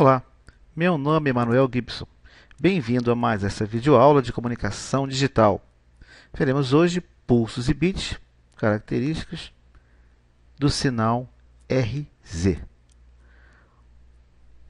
Olá, meu nome é Manuel Gibson. Bem-vindo a mais essa videoaula de comunicação digital. Veremos hoje pulsos e bits, características do sinal RZ.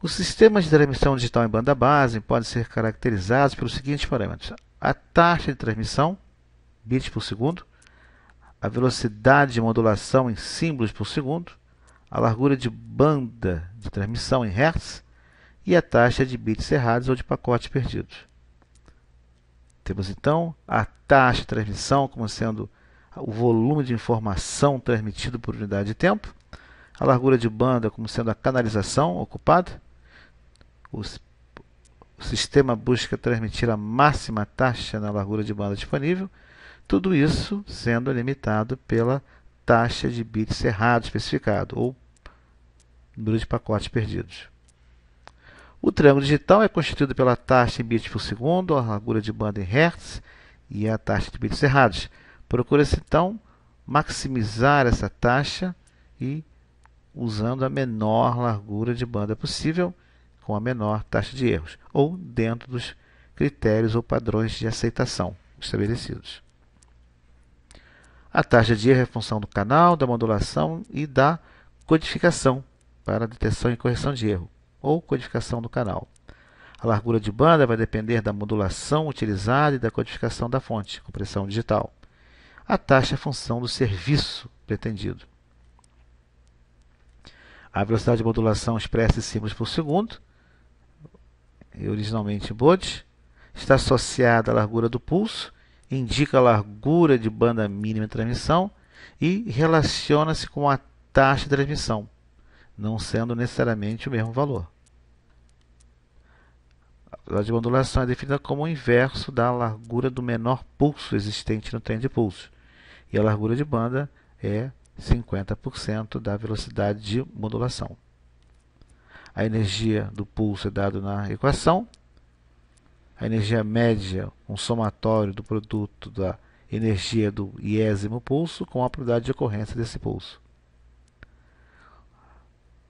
Os sistemas de transmissão digital em banda base podem ser caracterizados pelos seguintes parâmetros: a taxa de transmissão, bits por segundo, a velocidade de modulação em símbolos por segundo, a largura de banda de transmissão em hertz e a taxa de bits errados ou de pacotes perdidos. Temos então a taxa de transmissão como sendo o volume de informação transmitido por unidade de tempo, a largura de banda como sendo a canalização ocupada. O sistema busca transmitir a máxima taxa na largura de banda disponível, tudo isso sendo limitado pela taxa de bits errado especificado ou número de pacotes perdidos. O triângulo digital é constituído pela taxa em bits por segundo, a largura de banda em hertz e a taxa de bits errados. Procura-se então maximizar essa taxa e usando a menor largura de banda possível com a menor taxa de erros, ou dentro dos critérios ou padrões de aceitação estabelecidos. A taxa de erro é função do canal, da modulação e da codificação para a detecção e correção de erro, ou codificação do canal. A largura de banda vai depender da modulação utilizada e da codificação da fonte, compressão digital. A taxa é função do serviço pretendido. A velocidade de modulação expressa em símbolos por segundo, originalmente em Baud, está associada à largura do pulso, indica a largura de banda mínima de transmissão e relaciona-se com a taxa de transmissão, não sendo necessariamente o mesmo valor. A velocidade de modulação é definida como o inverso da largura do menor pulso existente no trem de pulsos, e a largura de banda é 50% da velocidade de modulação. A energia do pulso é dada na equação. A energia média, um somatório do produto da energia do iésimo pulso com a probabilidade de ocorrência desse pulso.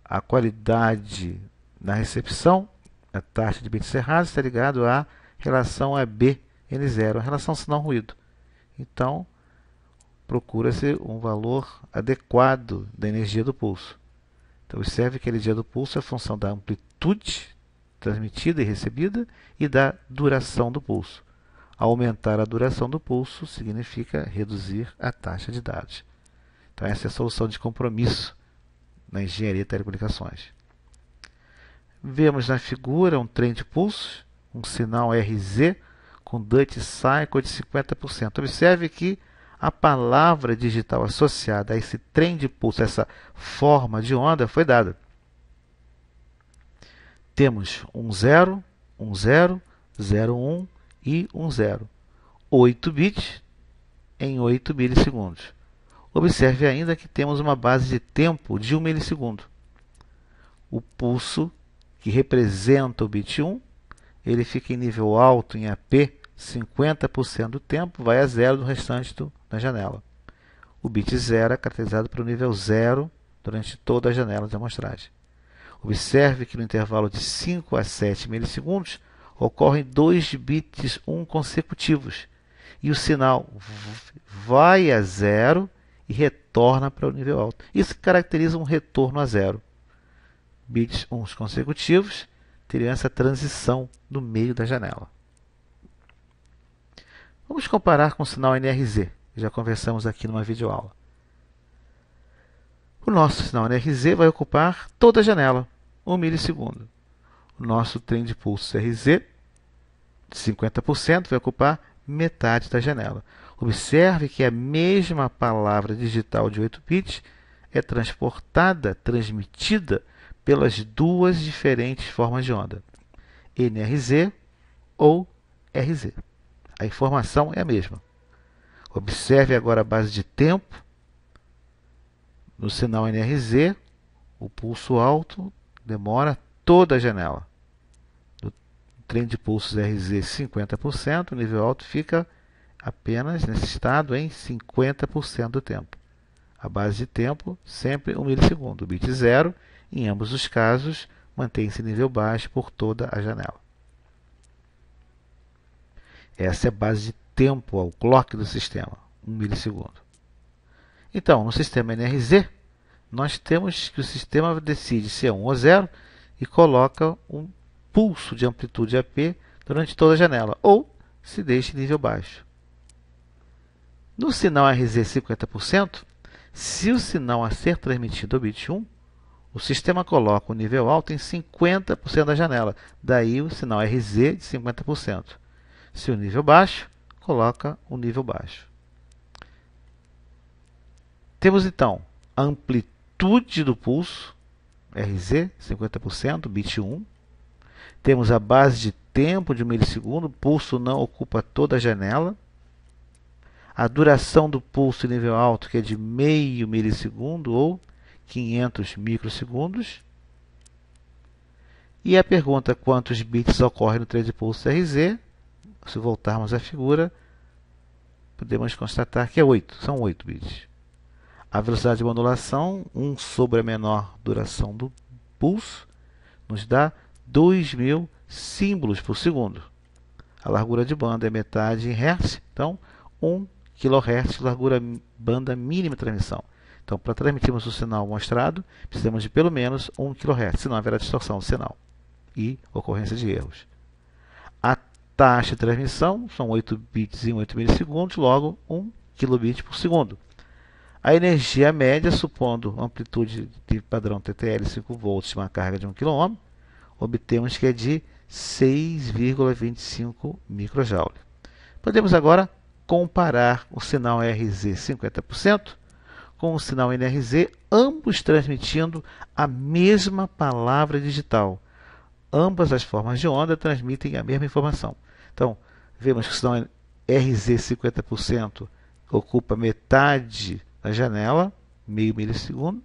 A qualidade na recepção, a taxa de bits errados, está ligado à relação AB-N0, a relação sinal-ruído. Então, procura-se um valor adequado da energia do pulso. Então, observe que a energia do pulso é a função da amplitude transmitida e recebida e da duração do pulso. Aumentar a duração do pulso significa reduzir a taxa de dados. Então, essa é a solução de compromisso na engenharia de telecomunicações. Vemos na figura um trem de pulsos, um sinal RZ com duty cycle de 50%. Observe que a palavra digital associada a esse trem de pulso, essa forma de onda, foi dada. Temos 10, 10, 01 e 10. 8 bits em 8 milissegundos. Observe ainda que temos uma base de tempo de 1 milissegundo. O pulso, que representa o bit 1, ele fica em nível alto em AP 50% do tempo, vai a zero no restante da janela. O bit 0 é caracterizado pelo nível 0 durante toda a janela de amostragem. Observe que no intervalo de 5 a 7 milissegundos ocorrem 2 bits 1 consecutivos e o sinal vai a zero e retorna para o nível alto. Isso caracteriza um retorno a zero. Bits 1 consecutivos teriam essa transição no meio da janela. Vamos comparar com o sinal NRZ, que já conversamos aqui numa videoaula. O nosso sinal NRZ vai ocupar toda a janela, 1 milissegundo. O nosso trem de pulso RZ, de 50%, vai ocupar metade da janela. Observe que a mesma palavra digital de 8 bits é transportada, transmitida pelas duas diferentes formas de onda, NRZ ou RZ. A informação é a mesma. Observe agora a base de tempo. No sinal NRZ, o pulso alto demora toda a janela. No trem de pulsos RZ, 50%, o nível alto fica apenas nesse estado em 50% do tempo. A base de tempo sempre 1 milissegundo. O bit 0, em ambos os casos, mantém-se em nível baixo por toda a janela. Essa é a base de tempo, o clock do sistema, 1 milissegundo. Então, no sistema NRZ, nós temos que o sistema decide se é 1 ou 0 e coloca um pulso de amplitude AP durante toda a janela, ou se deixa em nível baixo. No sinal RZ 50%, se o sinal a ser transmitido é o bit 1, o sistema coloca o nível alto em 50% da janela, daí o sinal RZ de 50%. Se o nível baixo, coloca o nível baixo. Temos então a amplitude do pulso, RZ, 50%, bit 1. Temos a base de tempo de 1 milissegundo, o pulso não ocupa toda a janela. A duração do pulso em nível alto, que é de meio milissegundo ou 500 microsegundos. E a pergunta quantos bits ocorrem no trem de pulso RZ, se voltarmos à figura, podemos constatar que é 8, são 8 bits. A velocidade de modulação, 1 sobre a menor duração do pulso, nos dá 2.000 símbolos por segundo. A largura de banda é metade em Hz, então 1 kHz, largura banda mínima de transmissão. Então, para transmitirmos o sinal mostrado, precisamos de pelo menos 1 kHz, senão haverá distorção do sinal e ocorrência de erros. A taxa de transmissão são 8 bits em 8 milissegundos, logo 1 kilobit por segundo. A energia média, supondo amplitude de padrão TTL 5 volts e uma carga de 1 kΩ, obtemos que é de 6,25 microjoule. Podemos agora comparar o sinal RZ 50% com o sinal NRZ, ambos transmitindo a mesma palavra digital. Ambas as formas de onda transmitem a mesma informação. Então, vemos que o sinal RZ 50% ocupa metade da janela, meio milissegundo,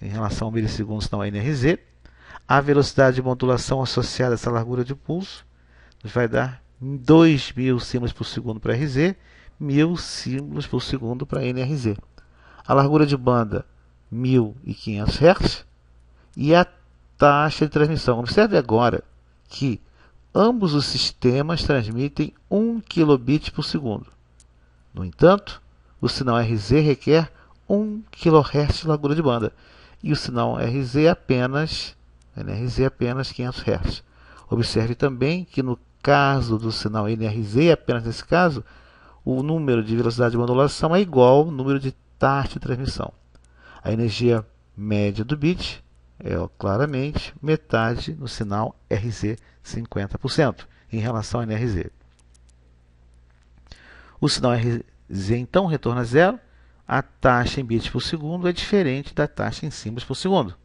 em relação ao milissegundo do sinal NRZ. A velocidade de modulação associada a essa largura de pulso nos vai dar 2.000 símbolos por segundo para RZ, 1.000 símbolos por segundo para NRZ. A largura de banda, 1.500 Hz, e a taxa de transmissão. Observe agora que ambos os sistemas transmitem 1 kilobit por segundo. No entanto, o sinal RZ requer 1 kHz de largura de banda e o sinal NRZ apenas 500 Hz. Observe também que no caso do sinal NRZ, apenas nesse caso, o número de velocidade de modulação é igual ao número de taxa de transmissão. A energia média do bit é claramente metade no sinal RZ 50% em relação ao NRZ. O sinal RZ então retorna a zero. A taxa em bits por segundo é diferente da taxa em símbolos por segundo.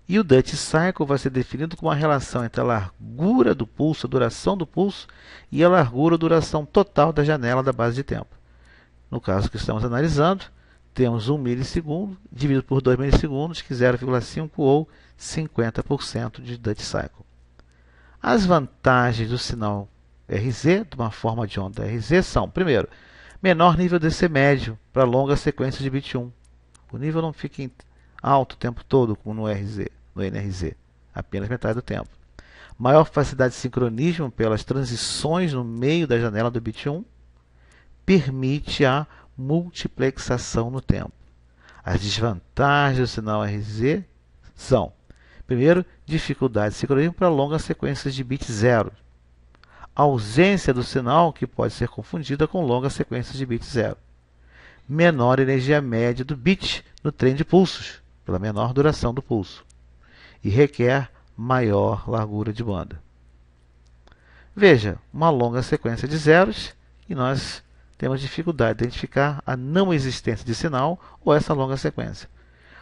E o Duty Cycle vai ser definido como uma relação entre a largura do pulso, a duração do pulso, e a largura ou duração total da janela da base de tempo. No caso que estamos analisando, temos 1 milissegundo dividido por 2 milissegundos, que é 0,5 ou 50% de Duty Cycle. As vantagens do sinal RZ, de uma forma de onda RZ, são, primeiro, menor nível DC médio para longa sequência de bit 1. O nível não fica alto o tempo todo, como no NRZ, apenas metade do tempo. Maior facilidade de sincronismo pelas transições no meio da janela do bit 1, permite a multiplexação no tempo. As desvantagens do sinal RZ são, primeiro, dificuldade de sincronismo para longas sequências de bit 0. Ausência do sinal, que pode ser confundida com longas sequências de bit 0. Menor energia média do bit no trem de pulsos, pela menor duração do pulso. E requer maior largura de banda. Veja, uma longa sequência de zeros e nós temos dificuldade de identificar a não existência de sinal ou essa longa sequência.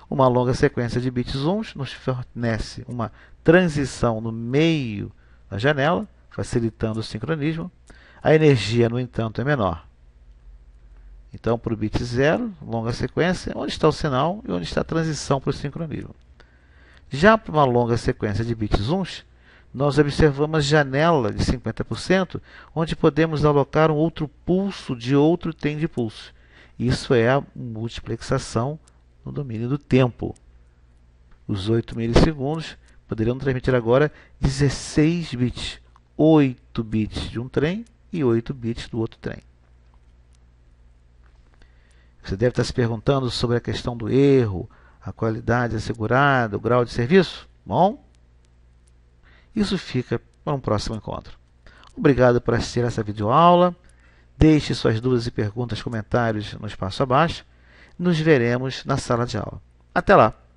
Uma longa sequência de bits 1 nos fornece uma transição no meio da janela, facilitando o sincronismo. A energia, no entanto, é menor. Então, para o bit 0, longa sequência, onde está o sinal e onde está a transição para o sincronismo. Já para uma longa sequência de bits 1, nós observamos janela de 50%, onde podemos alocar um outro pulso de outro trem de pulso. Isso é a multiplexação no domínio do tempo. Os 8 milissegundos Poderiam transmitir agora 16 bits, 8 bits de um trem e 8 bits do outro trem. Você deve estar se perguntando sobre a questão do erro, a qualidade assegurada, o grau de serviço. Bom, isso fica para um próximo encontro. Obrigado por assistir essa videoaula. Deixe suas dúvidas e perguntas, comentários no espaço abaixo. Nos veremos na sala de aula. Até lá!